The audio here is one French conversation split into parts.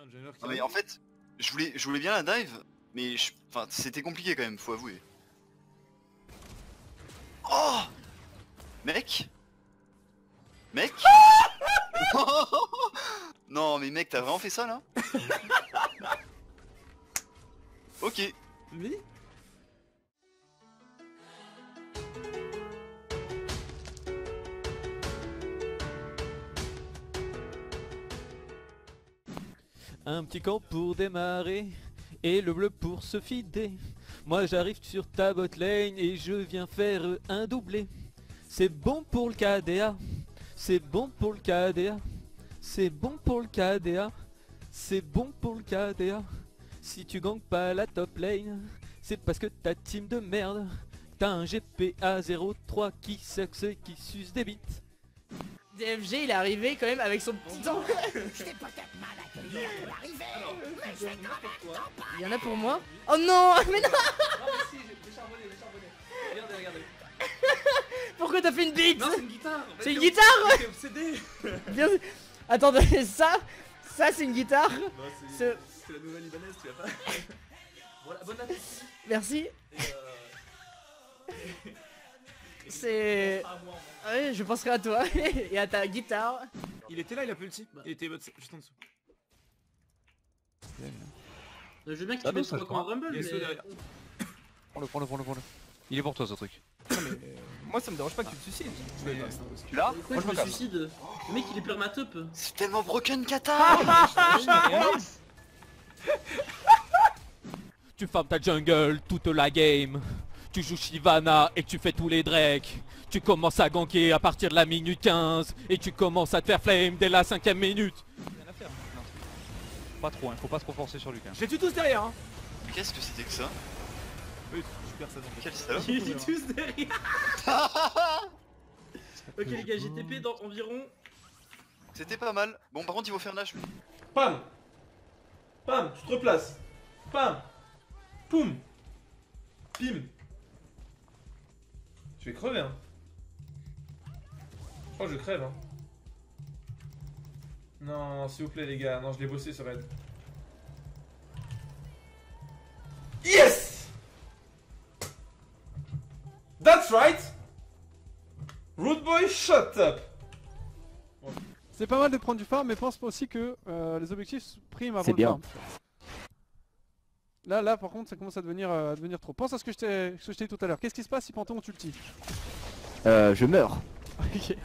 Non mais en fait, je voulais bien la dive, mais enfin, c'était compliqué quand même, faut avouer. Oh mec. Mec. Non mais mec, t'as vraiment fait ça là? Ok. Oui. Un petit camp pour démarrer et le bleu pour se fider. Moi j'arrive sur ta bot lane et je viens faire un doublé. C'est bon pour le KDA, c'est bon pour le KDA, c'est bon pour le KDA, c'est bon pour le KDA. Si tu gangs pas la top lane, c'est parce que ta team de merde. T'as un GPA 03 qui sucks et qui suce des bites. DFG il est arrivé quand même avec son petit temps. J'étais peut-être mal à te dire de l'arrivée, mais je vais quand même t'en parler. Il y en a pour moi. Oh non, mais non. Ah mais si, j'ai charbonné. Regardez, regardez. Pourquoi t'as fait une bite? Non, c'est une guitare. C'est une guitare. T'es obsédé. Bien... Attendez, ça c'est une guitare. Bah, c'est la nouvelle libanaise, tu vas pas. Voilà, bon appétit. Merci. C'est... Ah oui, je penserai à toi et à ta guitare. Il était là, il a plus ulti. Il était juste en dessous. Je veux bien que tu mettes sur un rumble, Il est derrière. Prends-le. Il est pour toi ce truc. Moi ça me dérange pas que tu te suicides. Tu l'as? Pourquoi je me suicide? Le mec il est permatop. C'est tellement broken Kata. Tu farmes ta jungle toute la game. Tu joues Shyvana et tu fais tous les Drake. Tu commences à ganker à partir de la minute 15 et tu commences à te faire flame dès la 5ème minute. Rien à faire. Non. Pas trop, hein. Faut pas trop forcer sur Lucas. J'ai tué tous derrière hein. Qu'est-ce que c'était que ça? Oui, super ça. Quel salaud. Il est tous derrière. Ok les gars, j'ai TP dans environ... C'était pas mal. Bon par contre il faut faire nage. Pam. Pam, tu te replaces. Pam. Poum. Pim. Je vais crever hein. Je crois que je crève hein. Non, s'il vous plaît les gars, non je l'ai bossé ce raid. Yes! That's right! Rude boy, shut up! C'est pas mal de prendre du farm, mais pense aussi que les objectifs priment avant C'est le bien. farm. Là par contre ça commence à devenir trop. Pense à ce que je t'ai dit tout à l'heure. Qu'est-ce qui se passe si Panton tu ulti? Je meurs. Ok.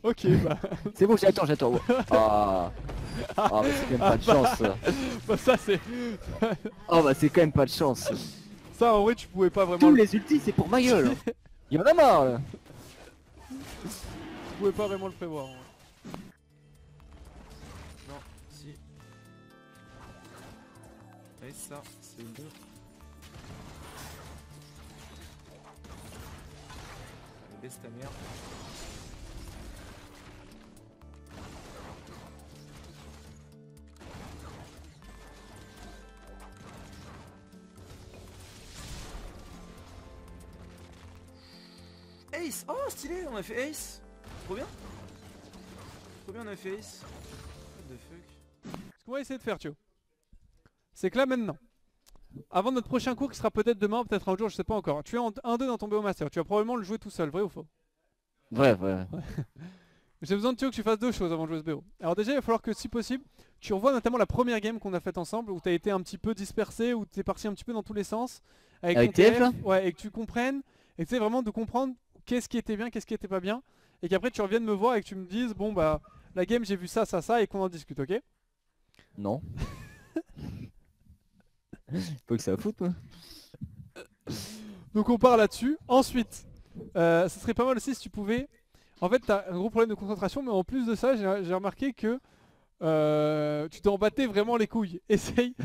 Ok bah. C'est bon, j'attends. Ah. Ah bah c'est quand même pas de chance. Bah ça c'est... Oh bah c'est quand même pas de chance. Ça en vrai tu pouvais pas vraiment... Tous les ultis c'est pour ma gueule. Il y en a marre là. Tu pouvais pas vraiment le prévoir. En vrai. Non, si. Et ça, c'est bon. Allez, baisse ta mère. Ace! Oh stylé, on a fait Ace! Trop bien! Trop bien, on a fait Ace! What the fuck? Ce qu'on va essayer de faire Thio, c'est que là maintenant, avant notre prochain cours qui sera peut-être demain, peut-être un jour, je sais pas encore, tu es en 1-2 dans ton Master, tu vas probablement le jouer tout seul, vrai ou faux? Ouais. J'ai besoin de Thio que tu fasses deux choses avant de jouer ce BO. Alors déjà il va falloir que si possible, tu revois notamment la première game qu'on a faite ensemble, où tu as été un petit peu dispersé, où tu es parti un petit peu dans tous les sens. Avec ton TF là? Ouais, et que tu comprennes, et que tu sais vraiment de comprendre qu'est-ce qui était bien, qu'est-ce qui était pas bien. Et qu'après tu reviennes me voir et que tu me dises, bon bah, la game j'ai vu ça, et qu'on en discute, ok? Non. Faut que ça foute moi. Donc on part là-dessus. Ensuite, ce serait pas mal aussi si tu pouvais... En fait t'as un gros problème de concentration, mais en plus de ça j'ai remarqué que tu t'en battais vraiment les couilles. Essaye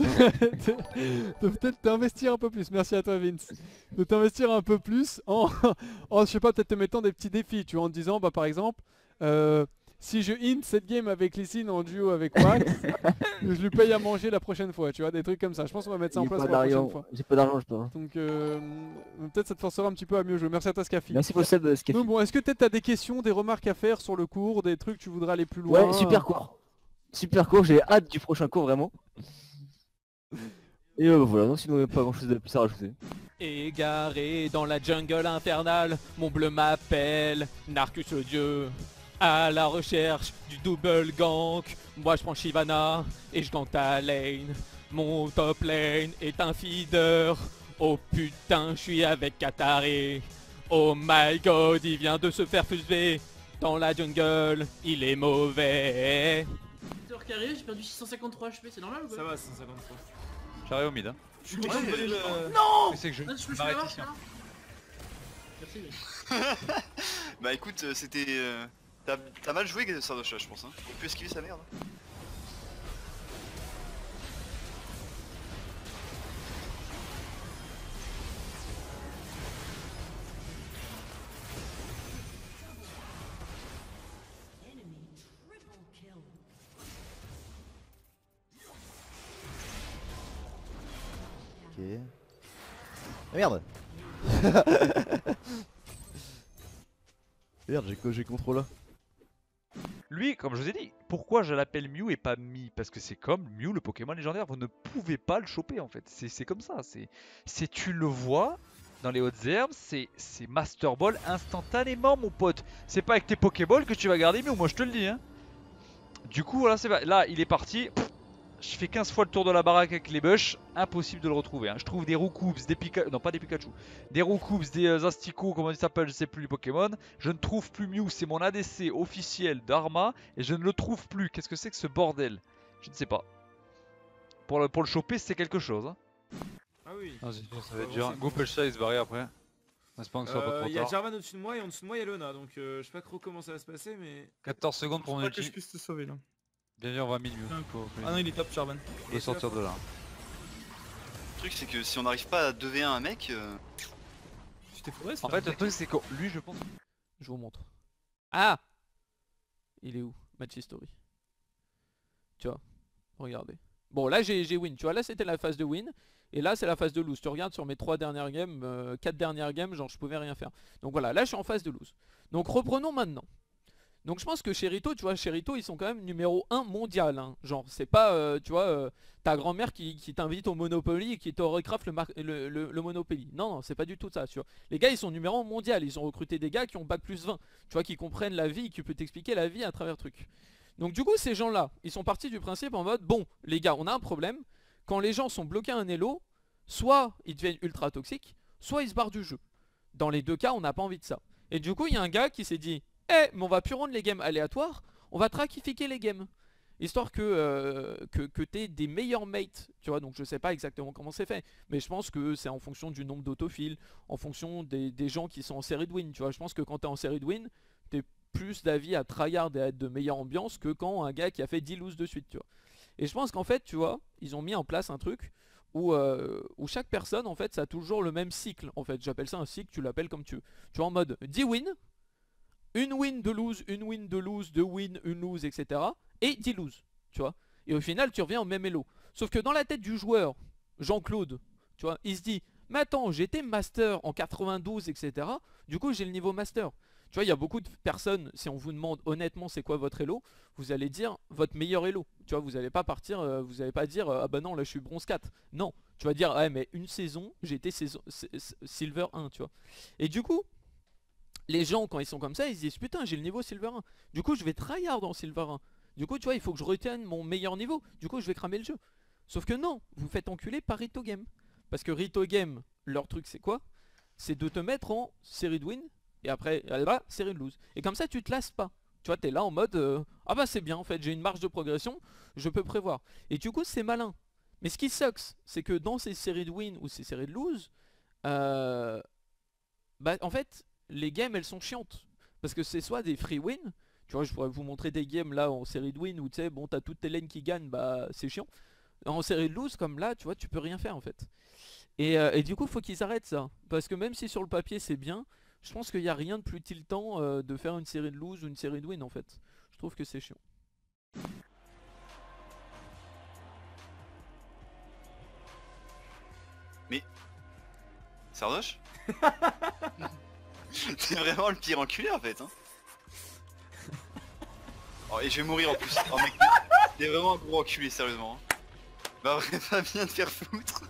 de peut-être t'investir un peu plus. Merci à toi Vince. De t'investir un peu plus en je sais pas, peut-être te mettant des petits défis, tu vois, en te disant bah par exemple si je hint cette game avec Lysine en duo avec Wax, je lui paye à manger la prochaine fois, tu vois, des trucs comme ça. Je pense qu'on va mettre ça en place pour la prochaine fois. J'ai pas d'argent je peux. Donc peut-être ça te forcera un petit peu à mieux jouer. Merci à toi Scafi. Merci pour Scafi. Donc bon, est-ce que peut-être t'as des questions, des remarques à faire sur le cours, des trucs que tu voudrais aller plus loin? Ouais, super court. super court, j'ai hâte du prochain cours vraiment. Et voilà, non, sinon il n'y a pas grand chose de plus à rajouter. Égaré dans la jungle infernale, mon bleu m'appelle, Narcus le dieu. À la recherche du double gank, moi je prends Shyvana et je gank ta lane. Mon top lane est un feeder. Oh putain, je suis avec Kataré. Oh my god, il vient de se faire fuser dans la jungle, il est mauvais. Victor carré, j'ai perdu 653 HP, c'est normal ou quoi? Ça va, 153. J'arrive au mid. Hein. Je suis content de voler le... Non. C'est que je Ah, je peux m'arrête l'avoir, ici. Hein. Merci. Bah écoute, c'était... T'as mal joué Sardoche, je pense. Hein. On peut esquiver sa merde. Ok. Ah, merde. Merde, j'ai contrôle là. Lui, comme je vous ai dit, pourquoi je l'appelle Mew et pas Mi? Parce que c'est comme Mew, le Pokémon légendaire, vous ne pouvez pas le choper en fait. C'est comme ça. C'est tu le vois dans les hautes herbes, c'est Master Ball instantanément, mon pote. C'est pas avec tes Pokéballs que tu vas garder Mew, moi je te le dis. Hein. Du coup, voilà, là, il est parti. Je fais 15 fois le tour de la baraque avec les bush, impossible de le retrouver. Hein. Je trouve des Roucoups, des Pikachu, non pas des Pikachu, des Roucoups, des Asticots, comment ils s'appellent, je sais plus les Pokémon. Je ne trouve plus Mew, c'est mon ADC officiel d'Arma et je ne le trouve plus. Qu'est-ce que c'est que ce bordel? Je ne sais pas. Pour le choper, c'est quelque chose. Hein. Ah oui. Ah, ça va être dur. Goupel ça, il se barrer après. On espère que ce soit pas trop Il y a tard. Jarvan au-dessus de moi et en dessous de moi il y a Lona, donc je sais pas trop comment ça va se passer mais... 14 secondes pour mon Pas que je ulti. puisse te sauver là. Bienvenue, on va mid Mew. Ah non, il est top, Jarvan. Il faut sortir de là. Le truc c'est que si on n'arrive pas à 2v1 un mec... Tu t'es fourré ça? En fait, le truc c'est que lui, je pense. Je vous montre. Ah, il est où? Match history. Tu vois, regardez. Bon là j'ai win, tu vois, là c'était la phase de win. Et là c'est la phase de lose. Tu regardes sur mes 3 dernières games, 4 dernières games, genre je pouvais rien faire. Donc voilà, là je suis en phase de lose. Donc reprenons maintenant. Donc je pense que chez Rito, tu vois, chez Rito ils sont quand même numéro 1 mondial. Hein. Genre c'est pas, tu vois, ta grand-mère qui t'invite au Monopoly et qui te recraft le Monopoly. Non, non, c'est pas du tout ça, tu vois. Les gars ils sont numéro 1 mondial, ils ont recruté des gars qui ont bac plus 20. Tu vois, qui comprennent la vie, qui peut t'expliquer la vie à travers truc. Donc du coup ces gens-là, ils sont partis du principe en mode, bon les gars, on a un problème. Quand les gens sont bloqués à un elo, soit ils deviennent ultra toxiques, soit ils se barrent du jeu. Dans les deux cas, on n'a pas envie de ça. Et du coup, il y a un gars qui s'est dit, mais on va plus rendre les games aléatoires, on va traquifier les games. Histoire que t'aies des meilleurs mates, tu vois, donc je sais pas exactement comment c'est fait, mais je pense que c'est en fonction du nombre d'autophiles, en fonction des gens qui sont en série de win, tu vois. Je pense que quand t'es en série de win, t'es plus d'avis à tryhard et à être de meilleure ambiance que quand un gars qui a fait 10 loses de suite, tu vois. Et je pense qu'en fait, tu vois, ils ont mis en place un truc où chaque personne, en fait, ça a toujours le même cycle, en fait. J'appelle ça un cycle, tu l'appelles comme tu veux. Tu vois, en mode 10 wins, une win, 2 lose, une win, 2 lose, 2 win, une lose, etc. Et 10 lose, tu vois. Et au final, tu reviens au même elo. Sauf que dans la tête du joueur, Jean-Claude, tu vois, il se dit, mais attends, j'étais master en 92, etc. Du coup, j'ai le niveau master. Tu vois, il y a beaucoup de personnes, si on vous demande honnêtement c'est quoi votre elo, vous allez dire votre meilleur elo. Tu vois, vous allez pas partir, vous allez pas dire ah bah non là je suis bronze 4. Non, tu vas dire ouais mais une saison, j'ai été silver 1, tu vois. Et du coup, les gens quand ils sont comme ça, ils se disent putain j'ai le niveau silver 1. Du coup je vais tryhard en silver 1. Du coup tu vois, il faut que je retienne mon meilleur niveau. Du coup je vais cramer le jeu. Sauf que non, vous faites enculer par Rito Game. Parce que Rito Game, leur truc c'est quoi? C'est de te mettre en série de win. Et après, là, série de lose. Et comme ça, tu te lasses pas. Tu vois, t'es là en mode ah bah c'est bien en fait, j'ai une marge de progression, je peux prévoir. Et du coup, c'est malin. Mais ce qui sucks, c'est que dans ces séries de win ou ces séries de lose, bah en fait, les games elles sont chiantes. Parce que c'est soit des free win, tu vois, je pourrais vous montrer des games là en série de win où tu sais, bon, t'as toutes tes lanes qui gagnent, bah c'est chiant. En série de lose, comme là, tu vois, tu peux rien faire en fait. Et du coup, faut qu'ils arrêtent ça. Parce que même si sur le papier c'est bien, je pense qu'il n'y a rien de plus tiltant de faire une série de lose ou une série de win en fait. Je trouve que c'est chiant. Mais... Sardoche c'est vraiment le pire enculé en fait hein. Oh, et je vais mourir en plus. Oh mec, T'es vraiment un gros enculé, sérieusement. Bah, vraiment bien te faire foutre.